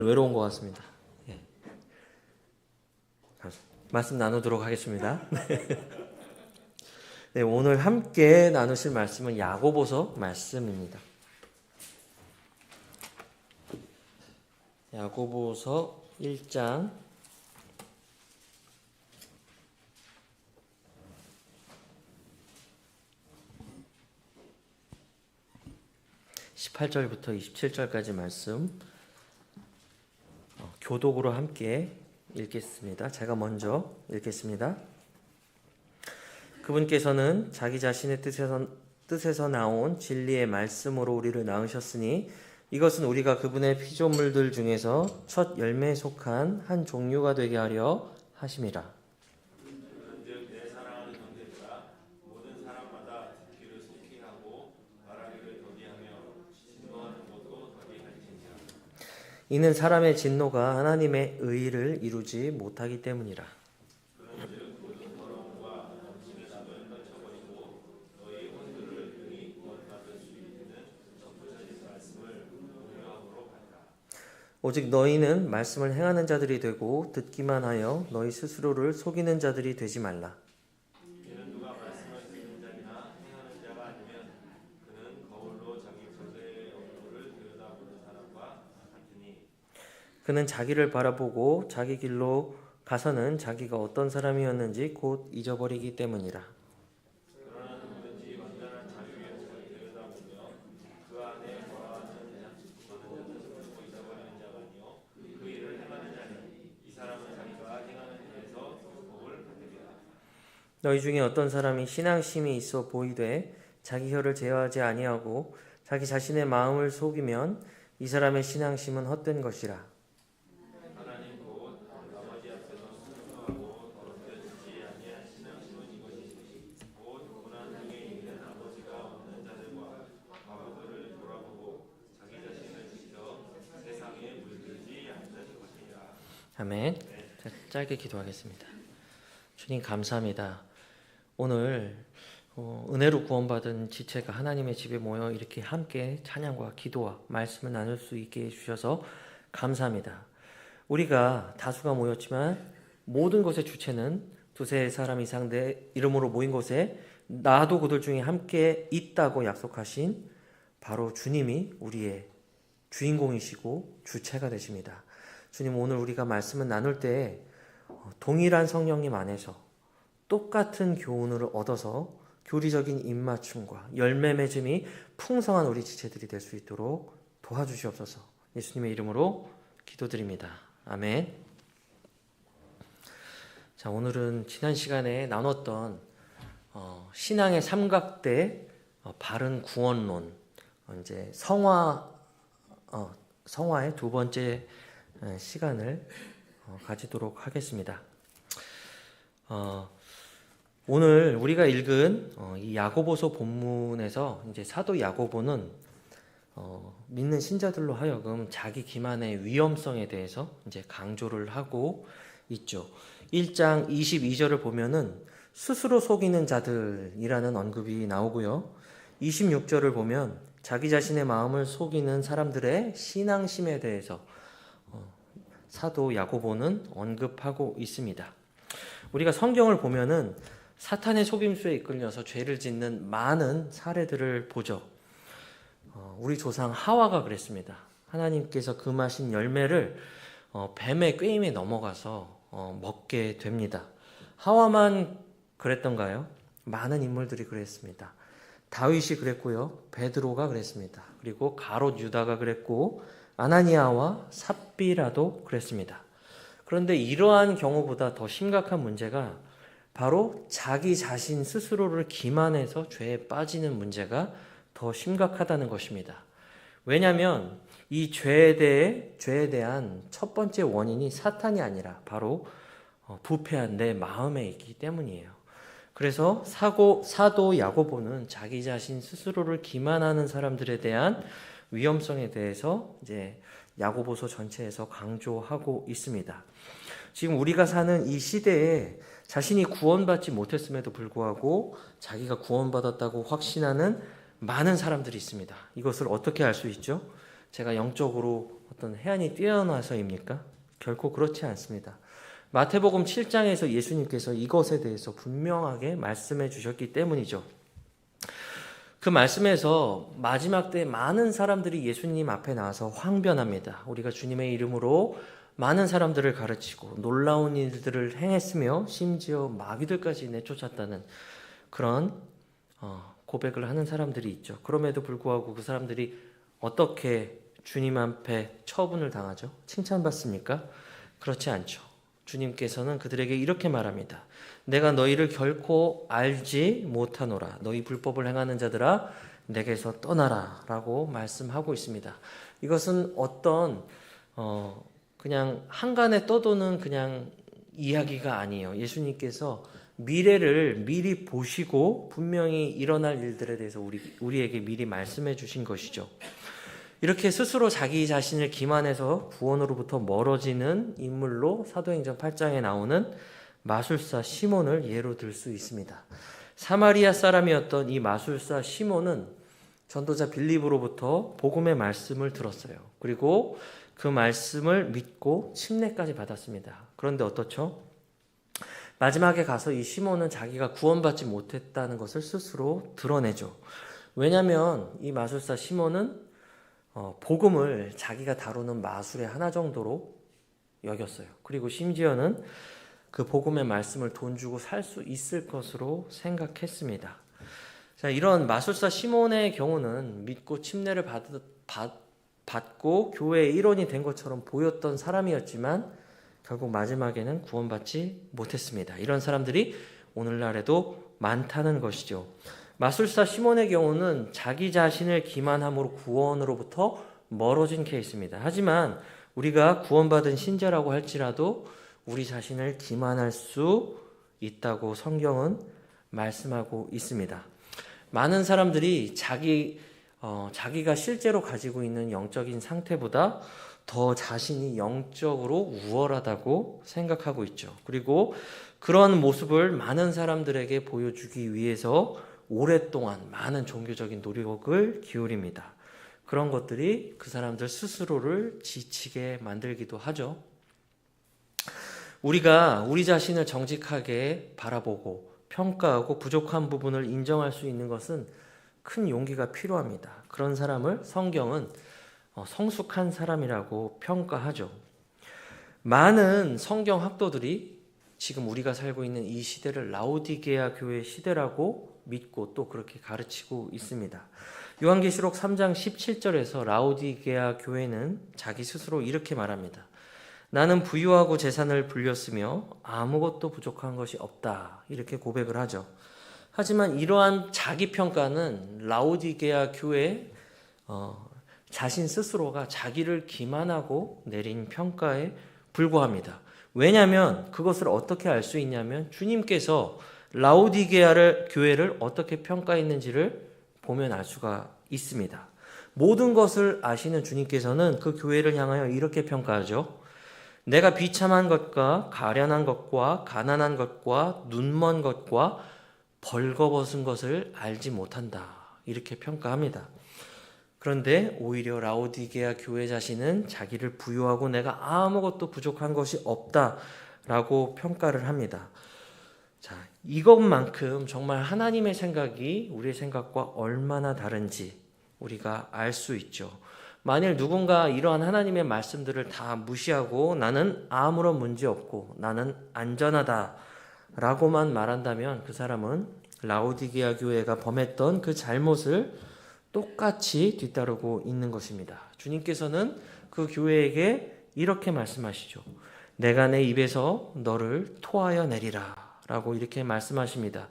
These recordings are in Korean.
외로운 것 같습니다. 예. 말씀 나누도록 하겠습니다. 네, 오늘 함께 나누실 말씀은 야고보서 말씀입니다. 야고보서 1장 18절부터 27절까지 말씀 교독으로 함께 읽겠습니다. 제가 먼저 읽겠습니다. 그분께서는 자기 자신의 뜻에서 나온 진리의 말씀으로 우리를 낳으셨으니 이것은 우리가 그분의 피조물들 중에서 첫 열매에 속한 한 종류가 되게 하려 하심이라. 이는 사람의 진노가 하나님의 의를 이루지 못하기 때문이라. 오직 너희는 말씀을 행하는 자들이 되고 듣기만 하여 너희 스스로를 속이는 자들이 되지 말라. 그는 자기를 바라보고 자기 길로 가서는 자기가 어떤 사람이었는지 곧 잊어버리기 때문이라. 너희 중에 어떤 사람이 신앙심이 있어 보이되 자기 혀를 제어하지 아니하고 자기 자신의 마음을 속이면 이 사람의 신앙심은 헛된 것이라. 아멘. 자, 짧게 기도하겠습니다. 주님 감사합니다. 오늘 은혜로 구원받은 지체가 하나님의 집에 모여 이렇게 함께 찬양과 기도와 말씀을 나눌 수 있게 해주셔서 감사합니다. 우리가 다수가 모였지만 모든 것의 주체는 두세 사람 이상 내 이름으로 모인 곳에 나도 그들 중에 함께 있다고 약속하신 바로 주님이 우리의 주인공이시고 주체가 되십니다. 주님, 오늘 우리가 말씀을 나눌 때 동일한 성령님 안에서 똑같은 교훈을 얻어서 교리적인 입맞춤과 열매 맺음이 풍성한 우리 지체들이 될 수 있도록 도와주시옵소서. 예수님의 이름으로 기도드립니다. 아멘. 자, 오늘은 지난 시간에 나눴던 신앙의 삼각대 바른 구원론, 이제 성화의 두 번째 시간을 가지도록 하겠습니다. 오늘 우리가 읽은 이 야고보서 본문에서 이제 사도 야고보는 믿는 신자들로 하여금 자기 기만의 위험성에 대해서 이제 강조를 하고 있죠. 1장 22절을 보면은 스스로 속이는 자들이라는 언급이 나오고요. 26절을 보면 자기 자신의 마음을 속이는 사람들의 신앙심에 대해서 사도 야고보는 언급하고 있습니다. 우리가 성경을 보면은 사탄의 속임수에 이끌려서 죄를 짓는 많은 사례들을 보죠. 우리 조상 하와가 그랬습니다. 하나님께서 금하신 열매를 뱀의 꾀임에 넘어가서 먹게 됩니다. 하와만 그랬던가요? 많은 인물들이 그랬습니다. 다윗이 그랬고요. 베드로가 그랬습니다. 그리고 가롯 유다가 그랬고 아나니아와 삽비라도 그랬습니다. 그런데 이러한 경우보다 더 심각한 문제가 바로 자기 자신 스스로를 기만해서 죄에 빠지는 문제가 더 심각하다는 것입니다. 왜냐하면 이 죄에 대한 첫 번째 원인이 사탄이 아니라 바로 부패한 내 마음에 있기 때문이에요. 그래서 사도 야고보는 자기 자신 스스로를 기만하는 사람들에 대한 위험성에 대해서 이제 야고보서 전체에서 강조하고 있습니다. 지금 우리가 사는 이 시대에 자신이 구원받지 못했음에도 불구하고 자기가 구원받았다고 확신하는 많은 사람들이 있습니다. 이것을 어떻게 알 수 있죠? 제가 영적으로 어떤 해안이 뛰어나서입니까? 결코 그렇지 않습니다. 마태복음 7장에서 예수님께서 이것에 대해서 분명하게 말씀해 주셨기 때문이죠. 그 말씀에서 마지막 때 많은 사람들이 예수님 앞에 나와서 황변합니다. 우리가 주님의 이름으로 많은 사람들을 가르치고 놀라운 일들을 행했으며 심지어 마귀들까지 내쫓았다는 그런 고백을 하는 사람들이 있죠. 그럼에도 불구하고 그 사람들이 어떻게 주님 앞에 처분을 당하죠? 칭찬받습니까? 그렇지 않죠. 주님께서는 그들에게 이렇게 말합니다. 내가 너희를 결코 알지 못하노라. 너희 불법을 행하는 자들아 내게서 떠나라 라고 말씀하고 있습니다. 이것은 어떤 그냥 한간에 떠도는 그냥 이야기가 아니에요. 예수님께서 미래를 미리 보시고 분명히 일어날 일들에 대해서 우리에게 미리 말씀해 주신 것이죠. 이렇게 스스로 자기 자신을 기만해서 구원으로부터 멀어지는 인물로 사도행전 8장에 나오는 마술사 시몬을 예로 들 수 있습니다. 사마리아 사람이었던 이 마술사 시몬은 전도자 빌립으로부터 복음의 말씀을 들었어요. 그리고 그 말씀을 믿고 침례까지 받았습니다. 그런데 어떻죠? 마지막에 가서 이 시몬은 자기가 구원받지 못했다는 것을 스스로 드러내죠. 왜냐하면 이 마술사 시몬은 복음을 자기가 다루는 마술의 하나 정도로 여겼어요. 그리고 심지어는 그 복음의 말씀을 돈 주고 살 수 있을 것으로 생각했습니다. 자, 이런 마술사 시몬의 경우는 믿고 침례를 받고 교회의 일원이 된 것처럼 보였던 사람이었지만 결국 마지막에는 구원받지 못했습니다. 이런 사람들이 오늘날에도 많다는 것이죠. 마술사 시몬의 경우는 자기 자신을 기만함으로 구원으로부터 멀어진 케이스입니다. 하지만 우리가 구원받은 신자라고 할지라도 우리 자신을 기만할 수 있다고 성경은 말씀하고 있습니다. 많은 사람들이 자기가 실제로 가지고 있는 영적인 상태보다 더 자신이 영적으로 우월하다고 생각하고 있죠. 그리고 그런 모습을 많은 사람들에게 보여주기 위해서 오랫동안 많은 종교적인 노력을 기울입니다. 그런 것들이 그 사람들 스스로를 지치게 만들기도 하죠. 우리가 우리 자신을 정직하게 바라보고 평가하고 부족한 부분을 인정할 수 있는 것은 큰 용기가 필요합니다. 그런 사람을 성경은 성숙한 사람이라고 평가하죠. 많은 성경 학도들이 지금 우리가 살고 있는 이 시대를 라오디게아 교회 시대라고 믿고 또 그렇게 가르치고 있습니다. 요한계시록 3장 17절에서 라오디게아 교회는 자기 스스로 이렇게 말합니다. 나는 부유하고 재산을 불렸으며 아무것도 부족한 것이 없다. 이렇게 고백을 하죠. 하지만 이러한 자기평가는 라오디게아 교회 자신 스스로가 자기를 기만하고 내린 평가에 불과합니다. 왜냐하면 그것을 어떻게 알 수 있냐면 주님께서 라오디게아 교회를 어떻게 평가했는지를 보면 알 수가 있습니다. 모든 것을 아시는 주님께서는 그 교회를 향하여 이렇게 평가하죠. 내가 비참한 것과 가련한 것과 가난한 것과 눈먼 것과 벌거벗은 것을 알지 못한다. 이렇게 평가합니다. 그런데 오히려 라오디게아 교회 자신은 자기를 부유하고 내가 아무것도 부족한 것이 없다라고 평가를 합니다. 자, 이것만큼 정말 하나님의 생각이 우리의 생각과 얼마나 다른지 우리가 알 수 있죠. 만일 누군가 이러한 하나님의 말씀들을 다 무시하고 나는 아무런 문제 없고 나는 안전하다 라고만 말한다면 그 사람은 라오디게아 교회가 범했던 그 잘못을 똑같이 뒤따르고 있는 것입니다. 주님께서는 그 교회에게 이렇게 말씀하시죠. 내가 내 입에서 너를 토하여 내리라 라고 이렇게 말씀하십니다.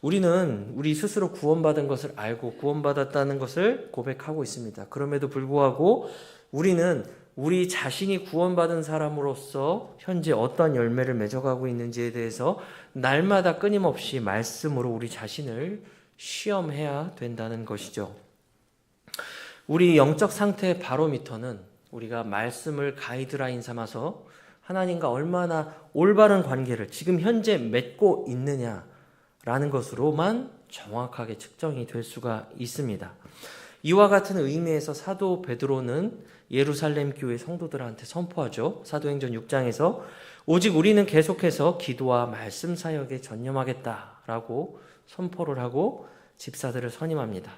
우리는 우리 스스로 구원받은 것을 알고 구원받았다는 것을 고백하고 있습니다. 그럼에도 불구하고 우리는 우리 자신이 구원받은 사람으로서 현재 어떤 열매를 맺어가고 있는지에 대해서 날마다 끊임없이 말씀으로 우리 자신을 시험해야 된다는 것이죠. 우리 영적 상태의 바로미터는 우리가 말씀을 가이드라인 삼아서 하나님과 얼마나 올바른 관계를 지금 현재 맺고 있느냐라는 것으로만 정확하게 측정이 될 수가 있습니다. 이와 같은 의미에서 사도 베드로는 예루살렘 교회 성도들한테 선포하죠. 사도행전 6장에서 오직 우리는 계속해서 기도와 말씀 사역에 전념하겠다라고 선포를 하고 집사들을 선임합니다.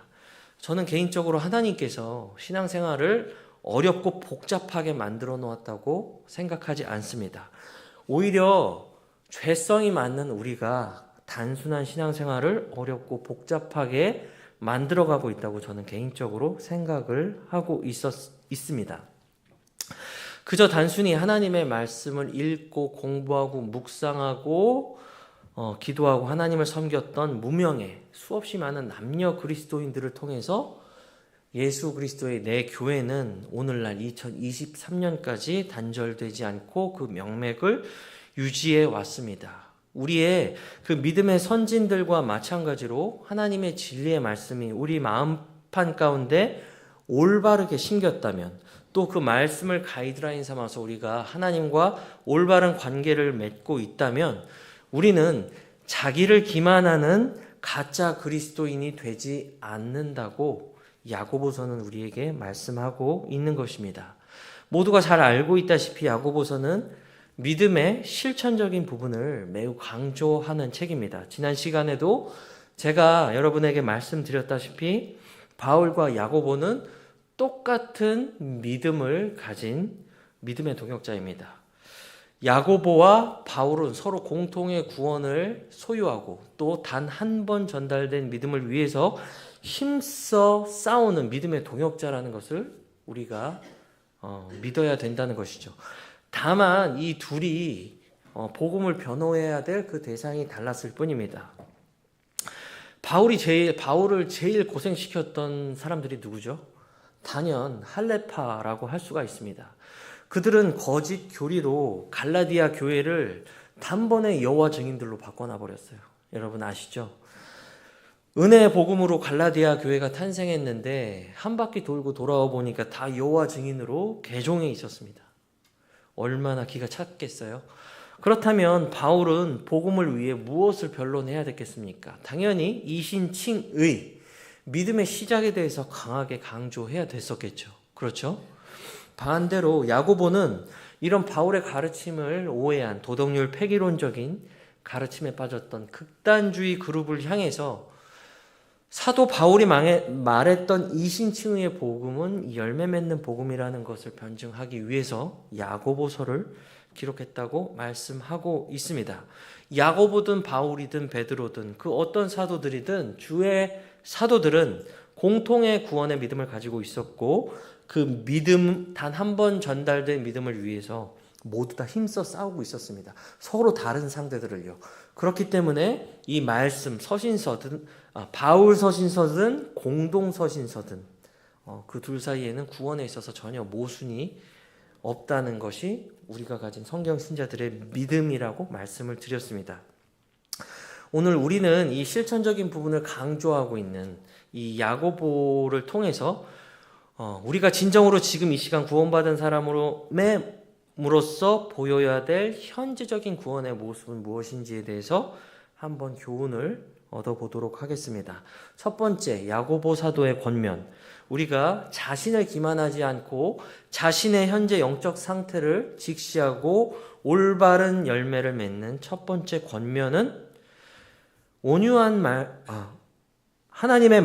저는 개인적으로 하나님께서 신앙생활을 어렵고 복잡하게 만들어 놓았다고 생각하지 않습니다. 오히려 죄성이 많은 우리가 단순한 신앙생활을 어렵고 복잡하게 만들어가고 있다고 저는 개인적으로 생각을 하고 있습니다. 그저 단순히 하나님의 말씀을 읽고 공부하고 묵상하고 기도하고 하나님을 섬겼던 무명의 수없이 많은 남녀 그리스도인들을 통해서 예수 그리스도의 내 교회는 오늘날 2023년까지 단절되지 않고 그 명맥을 유지해 왔습니다. 우리의 그 믿음의 선진들과 마찬가지로 하나님의 진리의 말씀이 우리 마음판 가운데 올바르게 심겼다면, 또 그 말씀을 가이드라인 삼아서 우리가 하나님과 올바른 관계를 맺고 있다면 우리는 자기를 기만하는 가짜 그리스도인이 되지 않는다고 야고보서는 우리에게 말씀하고 있는 것입니다. 모두가 잘 알고 있다시피 야고보서는 믿음의 실천적인 부분을 매우 강조하는 책입니다. 지난 시간에도 제가 여러분에게 말씀드렸다시피 바울과 야고보는 똑같은 믿음을 가진 믿음의 동역자입니다. 야고보와 바울은 서로 공통의 구원을 소유하고 또 단 한 번 전달된 믿음을 위해서 힘써 싸우는 믿음의 동역자라는 것을 우리가 믿어야 된다는 것이죠. 다만 이 둘이 복음을 변호해야 될 그 대상이 달랐을 뿐입니다. 바울을 제일 고생시켰던 사람들이 누구죠? 단연 할레파라고 할 수가 있습니다. 그들은 거짓 교리로 갈라디아 교회를 단번에 여호와 증인들로 바꿔놔 버렸어요. 여러분 아시죠? 은혜의 복음으로 갈라디아 교회가 탄생했는데 한 바퀴 돌고 돌아와 보니까 다 여호와 증인으로 개종해 있었습니다. 얼마나 기가 찼겠어요? 그렇다면 바울은 복음을 위해 무엇을 변론해야 됐겠습니까? 당연히 이신칭의 믿음의 시작에 대해서 강하게 강조해야 됐었겠죠. 그렇죠? 반대로 야고보는 이런 바울의 가르침을 오해한 도덕률 폐기론적인 가르침에 빠졌던 극단주의 그룹을 향해서 사도 바울이 말했던 이신칭의 복음은 열매 맺는 복음이라는 것을 변증하기 위해서 야고보서를 기록했다고 말씀하고 있습니다. 야고보든 바울이든 베드로든 그 어떤 사도들이든 주의 사도들은 공통의 구원의 믿음을 가지고 있었고 그 믿음, 단 한 번 전달된 믿음을 위해서 모두 다 힘써 싸우고 있었습니다. 서로 다른 상대들을요. 그렇기 때문에 이 말씀, 서신서든 바울 서신서든 공동 서신서든 그 둘 사이에는 구원에 있어서 전혀 모순이 없다는 것이 우리가 가진 성경 신자들의 믿음이라고 말씀을 드렸습니다. 오늘 우리는 이 실천적인 부분을 강조하고 있는 이 야고보를 통해서 우리가 진정으로 지금 이 시간 구원받은 사람으로서 보여야 될 현지적인 구원의 모습은 무엇인지에 대해서 한번 교훈을 얻어보도록 하겠습니다. 첫 번째, 야고보 사도의 권면. 우리가 자신을 기만하지 않고 자신의 현재 영적 상태를 직시하고 올바른 열매를 맺는 첫 번째 권면은 하나님의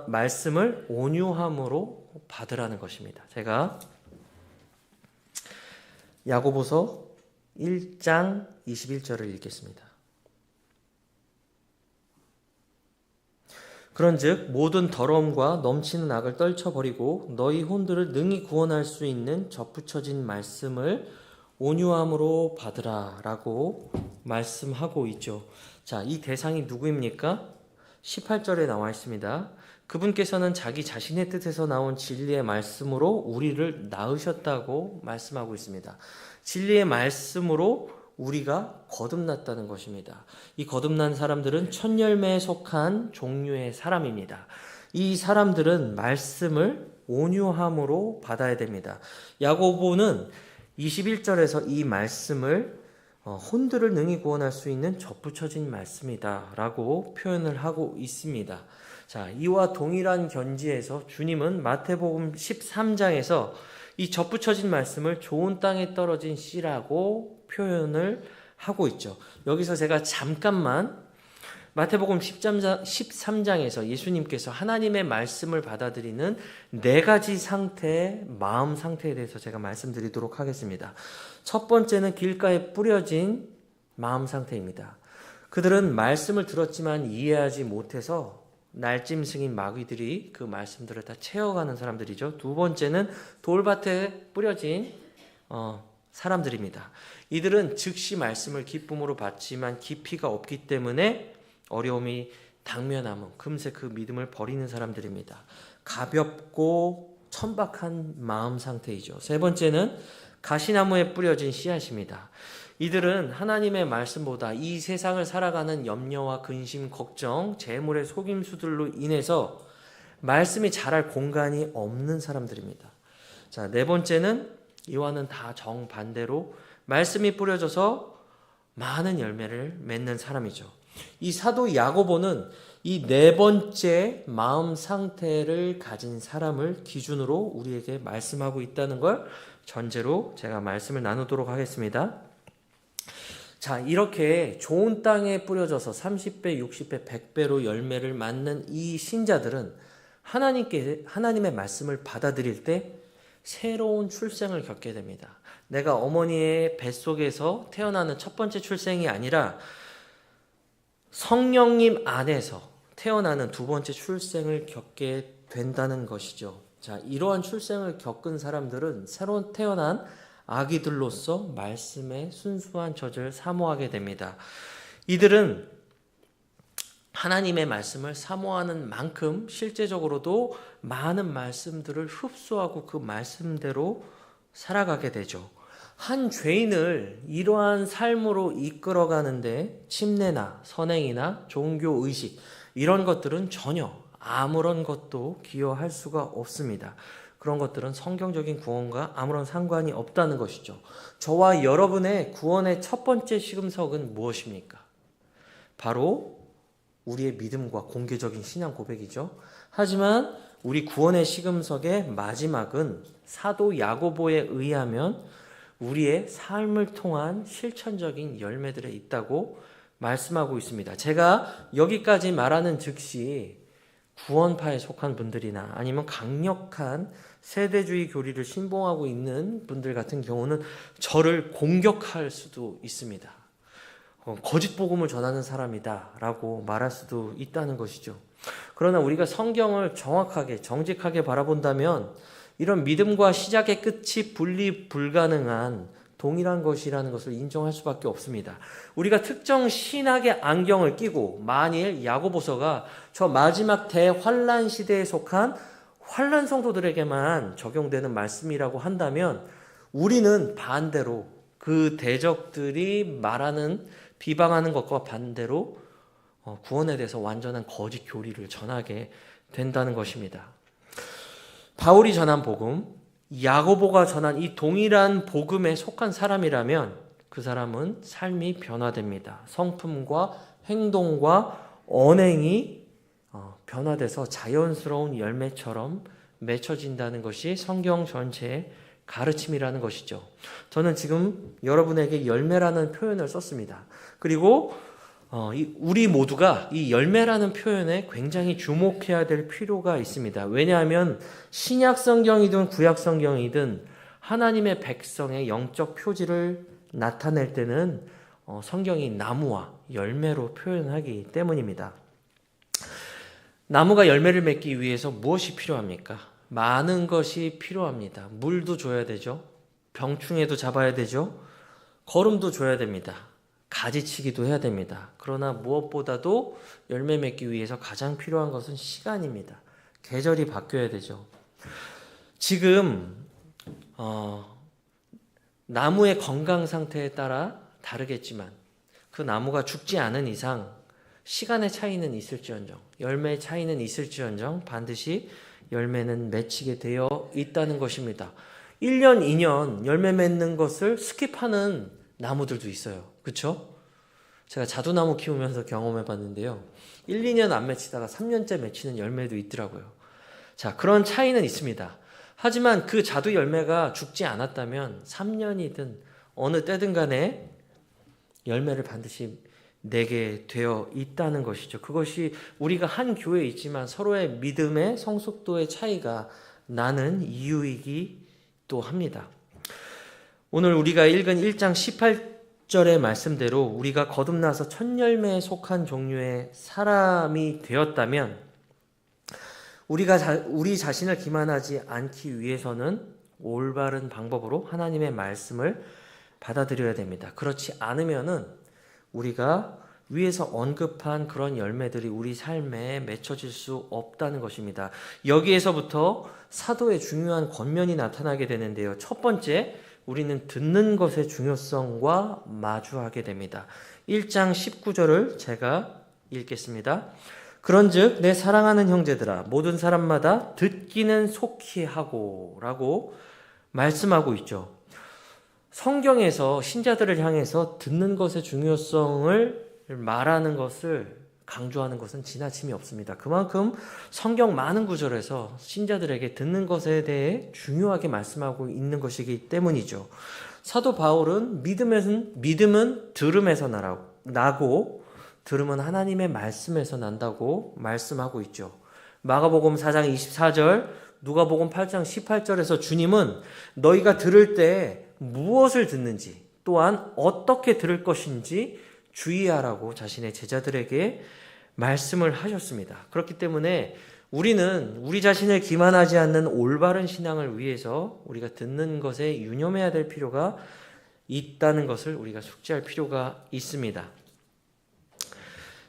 말씀을 온유함으로 받으라는 것입니다. 제가 야고보서 1장 21절을 읽겠습니다. 그런즉 모든 더러움과 넘치는 악을 떨쳐버리고 너희 혼들을 능히 구원할 수 있는 접붙여진 말씀을 온유함으로 받으라 라고 말씀하고 있죠. 자, 이 대상이 누구입니까? 18절에 나와 있습니다. 그분께서는 자기 자신의 뜻에서 나온 진리의 말씀으로 우리를 낳으셨다고 말씀하고 있습니다. 진리의 말씀으로 우리가 거듭났다는 것입니다. 이 거듭난 사람들은 첫 열매에 속한 종류의 사람입니다. 이 사람들은 말씀을 온유함으로 받아야 됩니다. 야고보는 21절에서 이 말씀을 혼들을 능히 구원할 수 있는 접붙여진 말씀이다 라고 표현을 하고 있습니다. 자, 이와 동일한 견지에서 주님은 마태복음 13장에서 이 접붙여진 말씀을 좋은 땅에 떨어진 씨라고 표현을 하고 있죠. 여기서 제가 잠깐만 마태복음 13장에서 예수님께서 하나님의 말씀을 받아들이는 네 가지 상태의 마음 상태에 대해서 제가 말씀드리도록 하겠습니다. 첫 번째는 길가에 뿌려진 마음 상태입니다. 그들은 말씀을 들었지만 이해하지 못해서 날짐승인 마귀들이 그 말씀들을 다 채워가는 사람들이죠. 두 번째는 돌밭에 뿌려진 사람들입니다. 이들은 즉시 말씀을 기쁨으로 받지만 깊이가 없기 때문에 어려움이 당면하면 금세 그 믿음을 버리는 사람들입니다. 가볍고 천박한 마음 상태이죠. 세 번째는 가시나무에 뿌려진 씨앗입니다. 이들은 하나님의 말씀보다 이 세상을 살아가는 염려와 근심, 걱정, 재물의 속임수들로 인해서 말씀이 자랄 공간이 없는 사람들입니다. 자, 네 번째는 이와는 다 정반대로 말씀이 뿌려져서 많은 열매를 맺는 사람이죠. 이 사도 야고보는 이 네 번째 마음 상태를 가진 사람을 기준으로 우리에게 말씀하고 있다는 걸 전제로 제가 말씀을 나누도록 하겠습니다. 자, 이렇게 좋은 땅에 뿌려져서 30배, 60배, 100배로 열매를 맺는 이 신자들은 하나님의 말씀을 받아들일 때 새로운 출생을 겪게 됩니다. 내가 어머니의 뱃속에서 태어나는 첫 번째 출생이 아니라 성령님 안에서 태어나는 두 번째 출생을 겪게 된다는 것이죠. 자, 이러한 출생을 겪은 사람들은 새로 태어난 아기들로서 말씀의 순수한 젖을 사모하게 됩니다. 이들은 하나님의 말씀을 사모하는 만큼 실제적으로도 많은 말씀들을 흡수하고 그 말씀대로 살아가게 되죠. 한 죄인을 이러한 삶으로 이끌어가는데 침례나 선행이나 종교의식 이런 것들은 전혀 아무런 것도 기여할 수가 없습니다. 그런 것들은 성경적인 구원과 아무런 상관이 없다는 것이죠. 저와 여러분의 구원의 첫 번째 시금석은 무엇입니까? 바로 우리의 믿음과 공개적인 신앙 고백이죠. 하지만 우리 구원의 시금석의 마지막은 사도 야고보에 의하면 우리의 삶을 통한 실천적인 열매들에 있다고 말씀하고 있습니다. 제가 여기까지 말하는 즉시 구원파에 속한 분들이나 아니면 강력한 세대주의 교리를 신봉하고 있는 분들 같은 경우는 저를 공격할 수도 있습니다. 거짓 복음을 전하는 사람이다 라고 말할 수도 있다는 것이죠. 그러나 우리가 성경을 정확하게 정직하게 바라본다면 이런 믿음과 시작의 끝이 분리 불가능한 동일한 것이라는 것을 인정할 수밖에 없습니다. 우리가 특정 신학의 안경을 끼고 만일 야고보서가 저 마지막 대환란 시대에 속한 환란 성도들에게만 적용되는 말씀이라고 한다면 우리는 반대로 그 대적들이 말하는 비방하는 것과 반대로 구원에 대해서 완전한 거짓 교리를 전하게 된다는 것입니다. 바울이 전한 복음, 야고보가 전한 이 동일한 복음에 속한 사람이라면 그 사람은 삶이 변화됩니다. 성품과 행동과 언행이 변화돼서 자연스러운 열매처럼 맺혀진다는 것이 성경 전체의 가르침이라는 것이죠. 저는 지금 여러분에게 열매라는 표현을 썼습니다. 그리고 우리 모두가 이 열매라는 표현에 굉장히 주목해야 될 필요가 있습니다. 왜냐하면 신약 성경이든 구약 성경이든 하나님의 백성의 영적 표지를 나타낼 때는 성경이 나무와 열매로 표현하기 때문입니다. 나무가 열매를 맺기 위해서 무엇이 필요합니까? 많은 것이 필요합니다. 물도 줘야 되죠. 병충해도 잡아야 되죠. 거름도 줘야 됩니다. 가지치기도 해야 됩니다. 그러나 무엇보다도 열매 맺기 위해서 가장 필요한 것은 시간입니다. 계절이 바뀌어야 되죠. 지금 나무의 건강 상태에 따라 다르겠지만 그 나무가 죽지 않은 이상 시간의 차이는 있을지언정 열매의 차이는 있을지언정 반드시 열매는 맺히게 되어 있다는 것입니다. 1년, 2년 열매 맺는 것을 스킵하는 나무들도 있어요. 그렇죠? 제가 자두나무 키우면서 경험해 봤는데요. 1, 2년 안 맺히다가 3년째 맺히는 열매도 있더라고요. 자, 그런 차이는 있습니다. 하지만 그 자두 열매가 죽지 않았다면 3년이든 어느 때든 간에 열매를 반드시 내게 되어 있다는 것이죠. 그것이 우리가 한 교회에 있지만 서로의 믿음의 성숙도의 차이가 나는 이유이기도 합니다. 오늘 우리가 읽은 1장 18절의 말씀대로 우리가 거듭나서 첫 열매에 속한 종류의 사람이 되었다면 우리 자신을 기만하지 않기 위해서는 올바른 방법으로 하나님의 말씀을 받아들여야 됩니다. 그렇지 않으면은 우리가 위에서 언급한 그런 열매들이 우리 삶에 맺혀질 수 없다는 것입니다. 여기에서부터 사도의 중요한 권면이 나타나게 되는데요. 첫 번째, 우리는 듣는 것의 중요성과 마주하게 됩니다. 1장 19절을 제가 읽겠습니다. 그런즉 내 사랑하는 형제들아 모든 사람마다 듣기는 속히 하고 라고 말씀하고 있죠. 성경에서 신자들을 향해서 듣는 것의 중요성을 말하는 것을 강조하는 것은 지나침이 없습니다. 그만큼 성경 많은 구절에서 신자들에게 듣는 것에 대해 중요하게 말씀하고 있는 것이기 때문이죠. 사도 바울은 믿음은 들음에서 나고 들음은 하나님의 말씀에서 난다고 말씀하고 있죠. 마가복음 4장 24절, 누가복음 8장 18절에서 주님은 너희가 들을 때 무엇을 듣는지 또한 어떻게 들을 것인지 주의하라고 자신의 제자들에게 말씀을 하셨습니다. 그렇기 때문에 우리는 우리 자신을 기만하지 않는 올바른 신앙을 위해서 우리가 듣는 것에 유념해야 될 필요가 있다는 것을 우리가 숙지할 필요가 있습니다.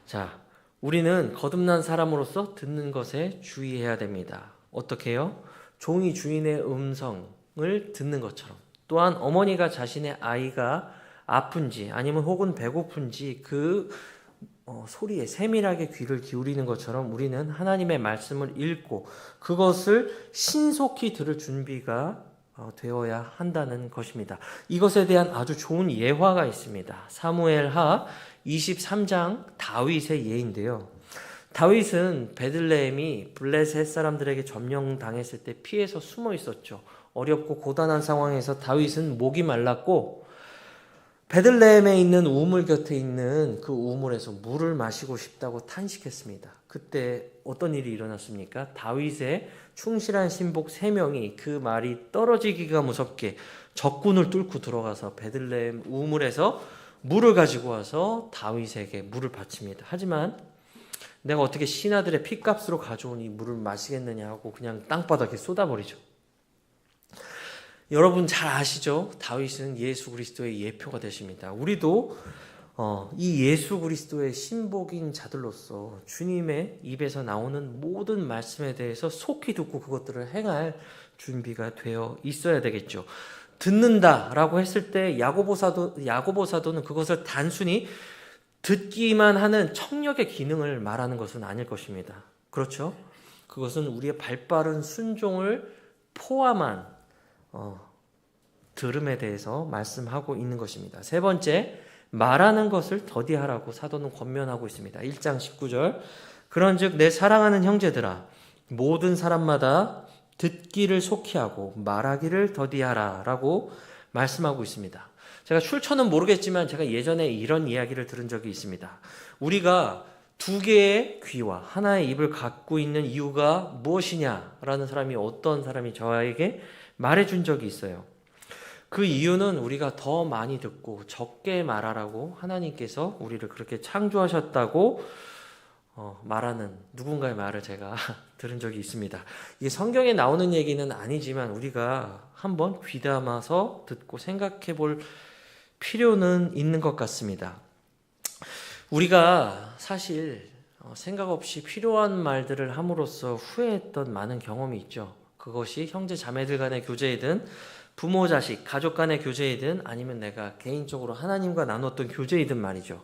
자, 우리는 거듭난 사람으로서 듣는 것에 주의해야 됩니다. 어떻게 해요? 종이 주인의 음성을 듣는 것처럼, 또한 어머니가 자신의 아이가 아픈지 아니면 혹은 배고픈지 그 소리에 세밀하게 귀를 기울이는 것처럼 우리는 하나님의 말씀을 읽고 그것을 신속히 들을 준비가 되어야 한다는 것입니다. 이것에 대한 아주 좋은 예화가 있습니다. 사무엘하 23장 다윗의 예인데요. 다윗은 베들레헴이 블레셋 사람들에게 점령당했을 때 피해서 숨어 있었죠. 어렵고 고단한 상황에서 다윗은 목이 말랐고 베들레헴에 있는 우물 곁에 있는 그 우물에서 물을 마시고 싶다고 탄식했습니다. 그때 어떤 일이 일어났습니까? 다윗의 충실한 신복 3명이 그 말이 떨어지기가 무섭게 적군을 뚫고 들어가서 베들레헴 우물에서 물을 가지고 와서 다윗에게 물을 바칩니다. 하지만 내가 어떻게 신하들의 핏값으로 가져온 이 물을 마시겠느냐 하고 그냥 땅바닥에 쏟아버리죠. 여러분 잘 아시죠? 다윗은 예수 그리스도의 예표가 되십니다. 우리도 이 예수 그리스도의 신복인 자들로서 주님의 입에서 나오는 모든 말씀에 대해서 속히 듣고 그것들을 행할 준비가 되어 있어야 되겠죠. 듣는다라고 했을 때 야고보 사도는 그것을 단순히 듣기만 하는 청력의 기능을 말하는 것은 아닐 것입니다. 그렇죠? 그것은 우리의 발빠른 순종을 포함한 들음에 대해서 말씀하고 있는 것입니다. 세 번째, 말하는 것을 더디하라고 사도는 권면하고 있습니다. 1장 19절, 그런즉 내 사랑하는 형제들아 모든 사람마다 듣기를 속히 하고 말하기를 더디하라 라고 말씀하고 있습니다. 제가 출처는 모르겠지만 제가 예전에 이런 이야기를 들은 적이 있습니다. 우리가 2개의 귀와 하나의 입을 갖고 있는 이유가 무엇이냐라는 사람이 어떤 사람이 저에게 말해준 적이 있어요. 그 이유는 우리가 더 많이 듣고 적게 말하라고 하나님께서 우리를 그렇게 창조하셨다고 말하는 누군가의 말을 제가 들은 적이 있습니다. 이게 성경에 나오는 얘기는 아니지만 우리가 한번 귀담아서 듣고 생각해 볼 필요는 있는 것 같습니다. 우리가 사실 생각 없이 필요한 말들을 함으로써 후회했던 많은 경험이 있죠. 그것이 형제 자매들 간의 교제이든 부모 자식 가족 간의 교제이든 아니면 내가 개인적으로 하나님과 나눴던 교제이든 말이죠.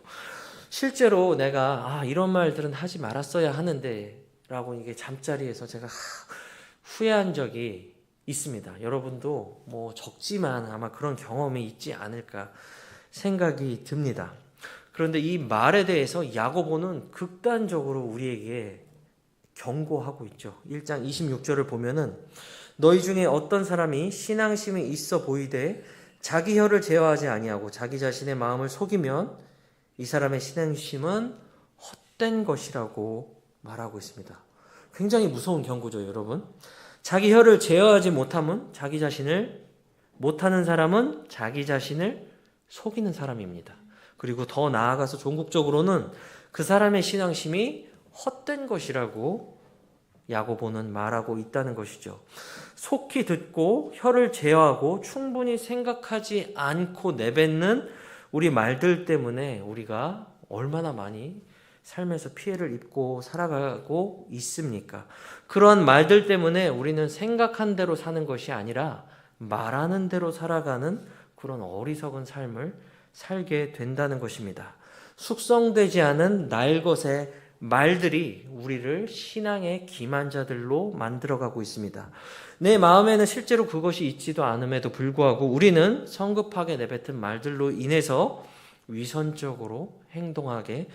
실제로 내가 이런 말들은 하지 말았어야 하는데 라고 이게 잠자리에서 제가 후회한 적이 있습니다. 여러분도 뭐 적지만 아마 그런 경험이 있지 않을까 생각이 듭니다. 그런데 이 말에 대해서 야고보는 극단적으로 우리에게 경고하고 있죠. 1장 26절을 보면은 너희 중에 어떤 사람이 신앙심이 있어 보이되 자기 혀를 제어하지 아니하고 자기 자신의 마음을 속이면 이 사람의 신앙심은 헛된 것이라고 말하고 있습니다. 굉장히 무서운 경고죠, 여러분. 자기 혀를 제어하지 못하면 자기 자신을 못하는 사람은 자기 자신을 속이는 사람입니다. 그리고 더 나아가서 종국적으로는 그 사람의 신앙심이 헛된 것이라고 야고보는 말하고 있다는 것이죠. 속히 듣고 혀를 제어하고 충분히 생각하지 않고 내뱉는 우리 말들 때문에 우리가 얼마나 많이 삶에서 피해를 입고 살아가고 있습니까? 그러한 말들 때문에 우리는 생각한 대로 사는 것이 아니라 말하는 대로 살아가는 그런 어리석은 삶을 살게 된다는 것입니다. 숙성되지 않은 날것의 말들이 우리를 신앙의 기만자들로 만들어가고 있습니다. 내 마음에는 실제로 그것이 있지도 않음에도 불구하고 우리는 성급하게 내뱉은 말들로 인해서 위선적으로 행동하게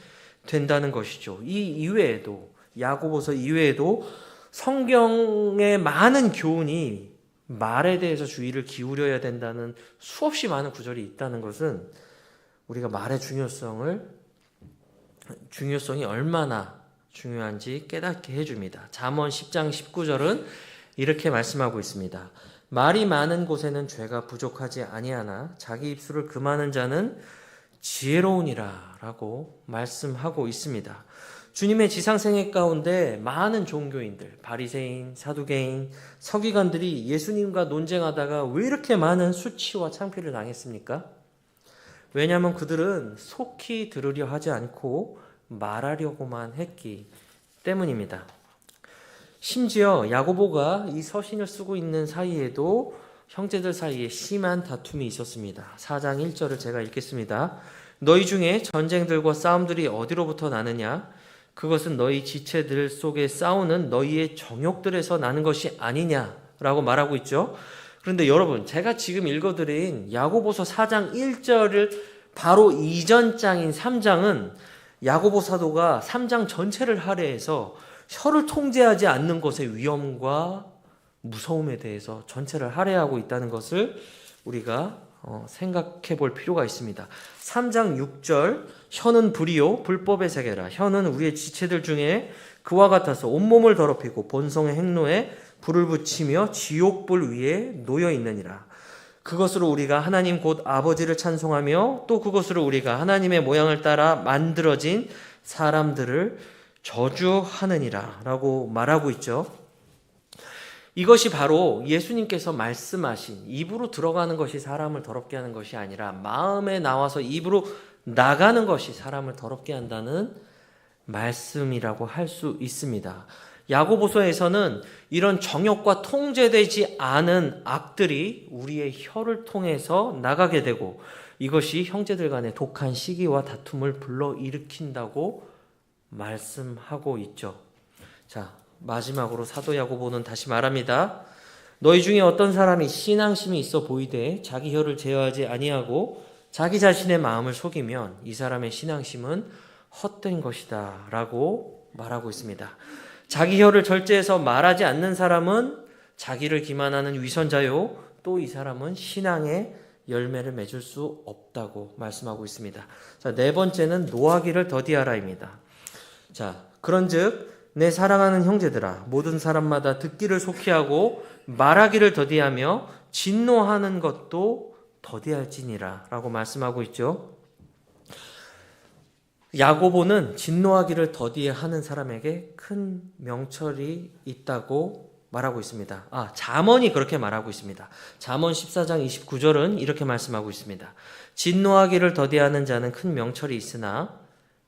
된다는 것이죠. 이 이외에도 야고보서 이외에도 성경의 많은 교훈이 말에 대해서 주의를 기울여야 된다는 수없이 많은 구절이 있다는 것은 우리가 말의 중요성이 얼마나 중요한지 깨닫게 해줍니다. 잠언 10장 19절은 이렇게 말씀하고 있습니다. 말이 많은 곳에는 죄가 부족하지 아니하나 자기 입술을 금하는 자는 지혜로우니라 라고 말씀하고 있습니다. 주님의 지상생애 가운데 많은 종교인들, 바리새인, 사두개인, 서기관들이 예수님과 논쟁하다가 왜 이렇게 많은 수치와 창피를 당했습니까? 왜냐하면 그들은 속히 들으려 하지 않고 말하려고만 했기 때문입니다. 심지어 야고보가 이 서신을 쓰고 있는 사이에도 형제들 사이에 심한 다툼이 있었습니다. 4장 1절을 제가 읽겠습니다. 너희 중에 전쟁들과 싸움들이 어디로부터 나느냐? 그것은 너희 지체들 속에 싸우는 너희의 정욕들에서 나는 것이 아니냐라고 말하고 있죠. 그런데 여러분, 제가 지금 읽어드린 야고보서 4장 1절을 바로 이전 장인 3장은 야고보 사도가 3장 전체를 할애해서 혀를 통제하지 않는 것의 위험과 무서움에 대해서 전체를 할애하고 있다는 것을 우리가 생각해 볼 필요가 있습니다. 3장 6절 혀는 불이요 불법의 세계라. 혀는 우리의 지체들 중에 그와 같아서 온몸을 더럽히고 본성의 행로에 불을 붙이며 지옥불 위에 놓여 있느니라. 그것으로 우리가 하나님 곧 아버지를 찬송하며 또 그것으로 우리가 하나님의 모양을 따라 만들어진 사람들을 저주하느니라 라고 말하고 있죠. 이것이 바로 예수님께서 말씀하신 입으로 들어가는 것이 사람을 더럽게 하는 것이 아니라 마음에 나와서 입으로 나가는 것이 사람을 더럽게 한다는 말씀이라고 할 수 있습니다. 야고보서에서는 이런 정욕과 통제되지 않은 악들이 우리의 혀를 통해서 나가게 되고 이것이 형제들 간의 독한 시기와 다툼을 불러일으킨다고 말씀하고 있죠. 자, 마지막으로 사도 야고보는 다시 말합니다. 너희 중에 어떤 사람이 신앙심이 있어 보이되 자기 혀를 제어하지 아니하고 자기 자신의 마음을 속이면 이 사람의 신앙심은 헛된 것이다 라고 말하고 있습니다. 자기 혀를 절제해서 말하지 않는 사람은 자기를 기만하는 위선자요, 또 이 사람은 신앙의 열매를 맺을 수 없다고 말씀하고 있습니다. 자, 네 번째는 노하기를 더디하라입니다. 자, 그런즉 내 사랑하는 형제들아, 모든 사람마다 듣기를 속히 하고 말하기를 더디하며 진노하는 것도 더디할지니라 라고 말씀하고 있죠. 야고보는 진노하기를 더디하는 사람에게 큰 명철이 있다고 말하고 있습니다. 잠언이 그렇게 말하고 있습니다. 잠언 14장 29절은 이렇게 말씀하고 있습니다. 진노하기를 더디하는 자는 큰 명철이 있으나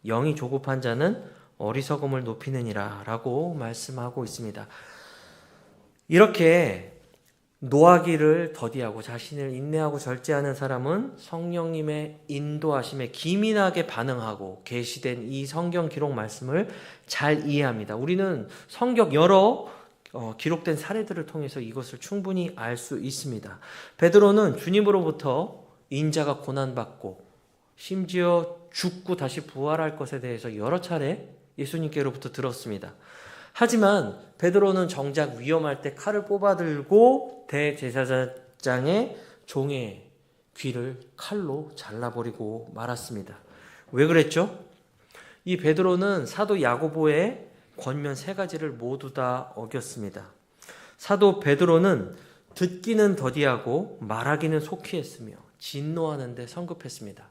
영이 조급한 자는 어리석음을 높이느니라 라고 말씀하고 있습니다. 이렇게 노하기를 더디하고 자신을 인내하고 절제하는 사람은 성령님의 인도하심에 기민하게 반응하고 계시된 이 성경 기록 말씀을 잘 이해합니다. 우리는 성경 여러 기록된 사례들을 통해서 이것을 충분히 알 수 있습니다. 베드로는 주님으로부터 인자가 고난받고 심지어 죽고 다시 부활할 것에 대해서 여러 차례 예수님께로부터 들었습니다. 하지만 베드로는 정작 위험할 때 칼을 뽑아들고 대제사장의 종의 귀를 칼로 잘라버리고 말았습니다. 왜 그랬죠? 이 베드로는 사도 야고보의 권면 세 가지를 모두 다 어겼습니다. 사도 베드로는 듣기는 더디하고 말하기는 속히 했으며 진노하는 데 성급했습니다.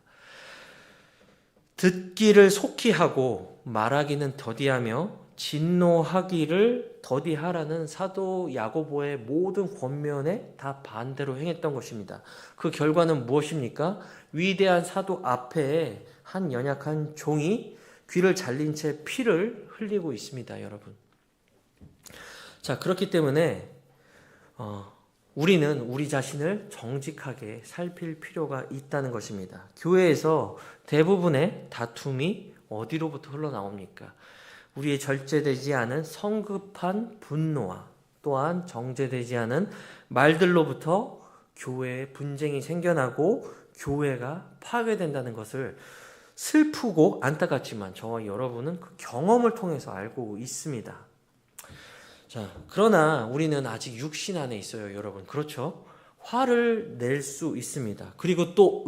듣기를 속히 하고 말하기는 더디하며 진노하기를 더디하라는 사도 야고보의 모든 권면에 다 반대로 행했던 것입니다. 그 결과는 무엇입니까? 위대한 사도 앞에 한 연약한 종이 귀를 잘린 채 피를 흘리고 있습니다, 여러분. 자, 그렇기 때문에 우리는 우리 자신을 정직하게 살필 필요가 있다는 것입니다. 교회에서 대부분의 다툼이 어디로부터 흘러나옵니까? 우리의 절제되지 않은 성급한 분노와 또한 정제되지 않은 말들로부터 교회에 분쟁이 생겨나고 교회가 파괴된다는 것을 슬프고 안타깝지만 저와 여러분은 그 경험을 통해서 알고 있습니다. 자, 그러나 우리는 아직 육신 안에 있어요, 여러분. 그렇죠? 화를 낼 수 있습니다. 그리고 또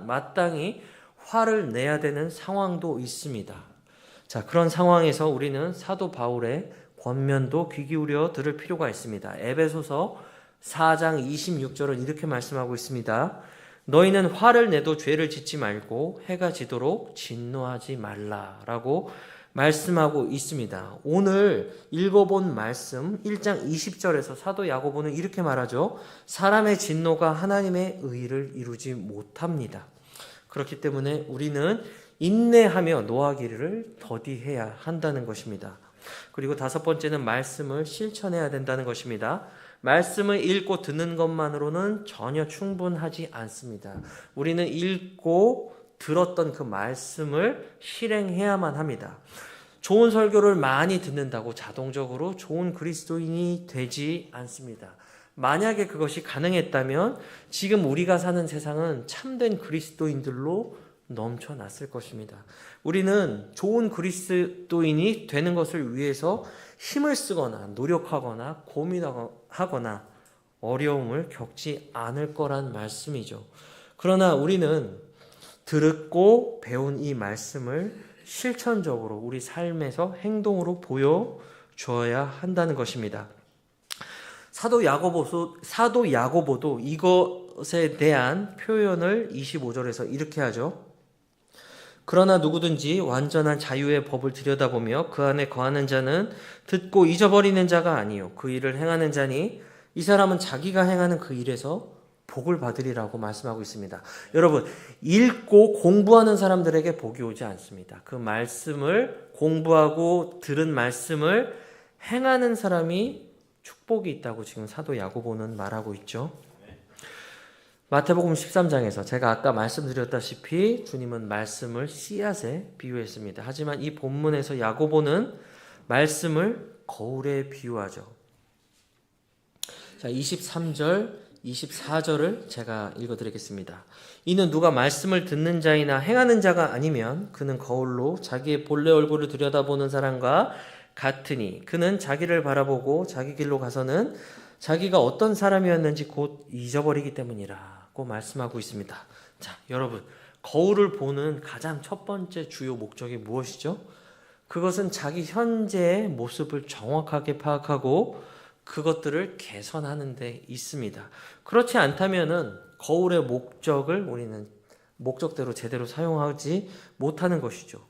마땅히 화를 내야 되는 상황도 있습니다. 자, 그런 상황에서 우리는 사도 바울의 권면도 귀 기울여 들을 필요가 있습니다. 에베소서 4장 26절은 이렇게 말씀하고 있습니다. 너희는 화를 내도 죄를 짓지 말고 해가 지도록 진노하지 말라라고 말씀하고 있습니다. 오늘 읽어본 말씀 1장 20절에서 사도 야고보는 이렇게 말하죠. 사람의 진노가 하나님의 의를 이루지 못합니다. 그렇기 때문에 우리는 인내하며 노하기를 더디해야 한다는 것입니다. 그리고 다섯 번째는 말씀을 실천해야 된다는 것입니다. 말씀을 읽고 듣는 것만으로는 전혀 충분하지 않습니다. 우리는 읽고 들었던 그 말씀을 실행해야만 합니다. 좋은 설교를 많이 듣는다고 자동적으로 좋은 그리스도인이 되지 않습니다. 만약에 그것이 가능했다면 지금 우리가 사는 세상은 참된 그리스도인들로 넘쳐났을 것입니다. 우리는 좋은 그리스도인이 되는 것을 위해서 힘을 쓰거나 노력하거나 고민하거나 어려움을 겪지 않을 거란 말씀이죠. 그러나 우리는 듣고 배운 이 말씀을 실천적으로 우리 삶에서 행동으로 보여줘야 한다는 것입니다. 사도 야고보도 이것에 대한 표현을 25절에서 이렇게 하죠. 그러나 누구든지 완전한 자유의 법을 들여다보며 그 안에 거하는 자는 듣고 잊어버리는 자가 아니요 그 일을 행하는 자니 이 사람은 자기가 행하는 그 일에서 복을 받으리라고 말씀하고 있습니다. 여러분, 읽고 공부하는 사람들에게 복이 오지 않습니다. 그 말씀을 공부하고 들은 말씀을 행하는 사람이 축복이 있다고 지금 사도 야고보는 말하고 있죠. 마태복음 13장에서 제가 아까 말씀드렸다시피 주님은 말씀을 씨앗에 비유했습니다. 하지만 이 본문에서 야고보는 말씀을 거울에 비유하죠. 자, 23절, 24절을 제가 읽어드리겠습니다. 이는 누가 말씀을 듣는 자이나 행하는 자가 아니면 그는 거울로 자기의 본래 얼굴을 들여다보는 사람과 같으니 그는 자기를 바라보고 자기 길로 가서는 자기가 어떤 사람이었는지 곧 잊어버리기 때문이라고 말씀하고 있습니다. 자, 여러분, 거울을 보는 가장 첫 번째 주요 목적이 무엇이죠? 그것은 자기 현재의 모습을 정확하게 파악하고 그것들을 개선하는 데 있습니다. 그렇지 않다면은 거울의 목적을 우리는 목적대로 제대로 사용하지 못하는 것이죠.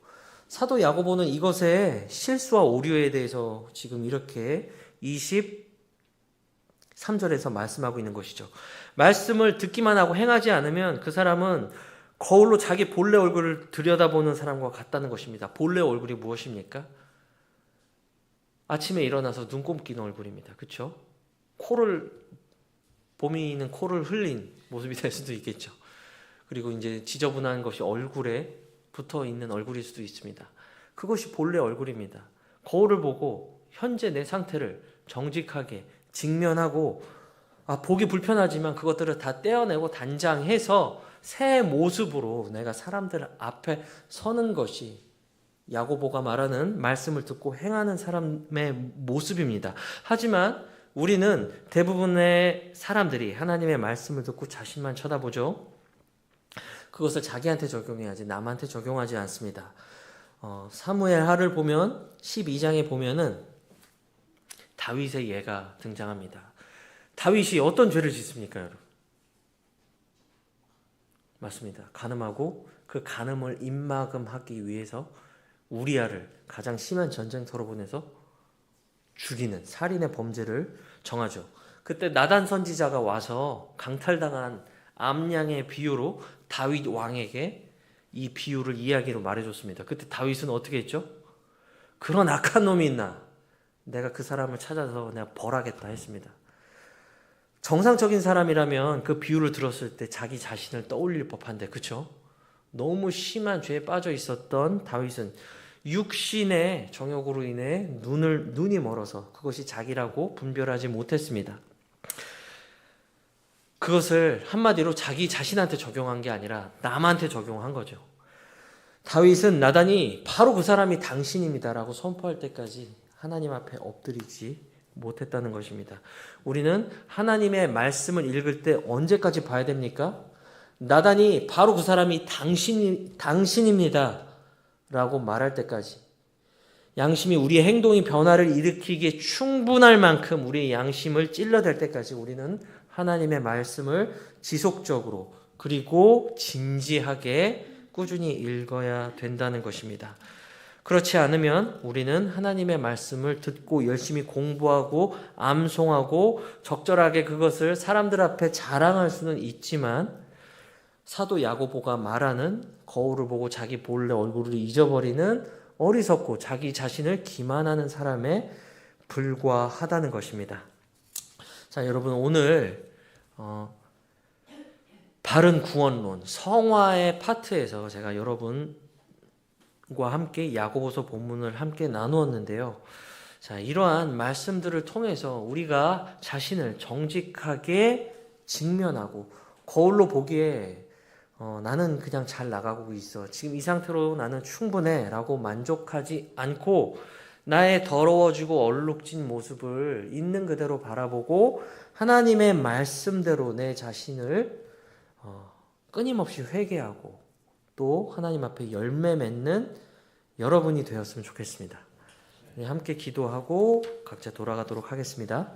사도 야고보는 이것의 실수와 오류에 대해서 지금 이렇게 23절에서 말씀하고 있는 것이죠. 말씀을 듣기만 하고 행하지 않으면 그 사람은 거울로 자기 본래 얼굴을 들여다보는 사람과 같다는 것입니다. 본래 얼굴이 무엇입니까? 아침에 일어나서 눈 감기는 얼굴입니다. 그렇죠? 봄이는 코를 흘린 모습이 될 수도 있겠죠. 그리고 이제 지저분한 것이 얼굴에 붙어 있는 얼굴일 수도 있습니다. 그것이 본래 얼굴입니다. 거울을 보고 현재 내 상태를 정직하게 직면하고 보기 불편하지만 그것들을 다 떼어내고 단장해서 새 모습으로 내가 사람들 앞에 서는 것이 야고보가 말하는 말씀을 듣고 행하는 사람의 모습입니다. 하지만 우리는 대부분의 사람들이 하나님의 말씀을 듣고 자신만 쳐다보죠. 그것을 자기한테 적용해야지 남한테 적용하지 않습니다. 사무엘하를 보면 12장에 보면은 다윗의 예가 등장합니다. 다윗이 어떤 죄를 짓습니까, 여러분? 맞습니다. 간음하고 그 간음을 입막음하기 위해서 우리아를 가장 심한 전쟁터로 보내서 죽이는 살인의 범죄를 정하죠. 그때 나단 선지자가 와서 강탈당한 암양의 비유로 다윗 왕에게 이 비유를 이야기로 말해줬습니다. 그때 다윗은 어떻게 했죠? 그런 악한 놈이 있나? 내가 그 사람을 찾아서 내가 벌하겠다 했습니다. 정상적인 사람이라면 그 비유를 들었을 때 자기 자신을 떠올릴 법한데, 그쵸? 너무 심한 죄에 빠져 있었던 다윗은 육신의 정욕으로 인해 눈이 멀어서 그것이 자기라고 분별하지 못했습니다. 그것을 한마디로 자기 자신한테 적용한 게 아니라 남한테 적용한 거죠. 다윗은 나단이 바로 그 사람이 당신입니다라고 선포할 때까지 하나님 앞에 엎드리지 못했다는 것입니다. 우리는 하나님의 말씀을 읽을 때 언제까지 봐야 됩니까? 나단이 바로 그 사람이 당신입니다 라고 말할 때까지, 양심이 우리의 행동이 변화를 일으키기에 충분할 만큼 우리의 양심을 찔러댈 때까지 우리는 하나님의 말씀을 지속적으로 그리고 진지하게 꾸준히 읽어야 된다는 것입니다. 그렇지 않으면 우리는 하나님의 말씀을 듣고 열심히 공부하고 암송하고 적절하게 그것을 사람들 앞에 자랑할 수는 있지만 사도 야고보가 말하는 거울을 보고 자기 본래 얼굴을 잊어버리는 어리석고 자기 자신을 기만하는 사람에 불과하다는 것입니다. 자, 여러분, 오늘 바른 구원론 성화의 파트에서 제가 여러분과 함께 야고보서 본문을 함께 나누었는데요. 자, 이러한 말씀들을 통해서 우리가 자신을 정직하게 직면하고 거울로 보기에 나는 그냥 잘 나가고 있어, 지금 이 상태로 나는 충분해 라고 만족하지 않고 나의 더러워지고 얼룩진 모습을 있는 그대로 바라보고 하나님의 말씀대로 내 자신을 끊임없이 회개하고 또 하나님 앞에 열매 맺는 여러분이 되었으면 좋겠습니다. 함께 기도하고 각자 돌아가도록 하겠습니다.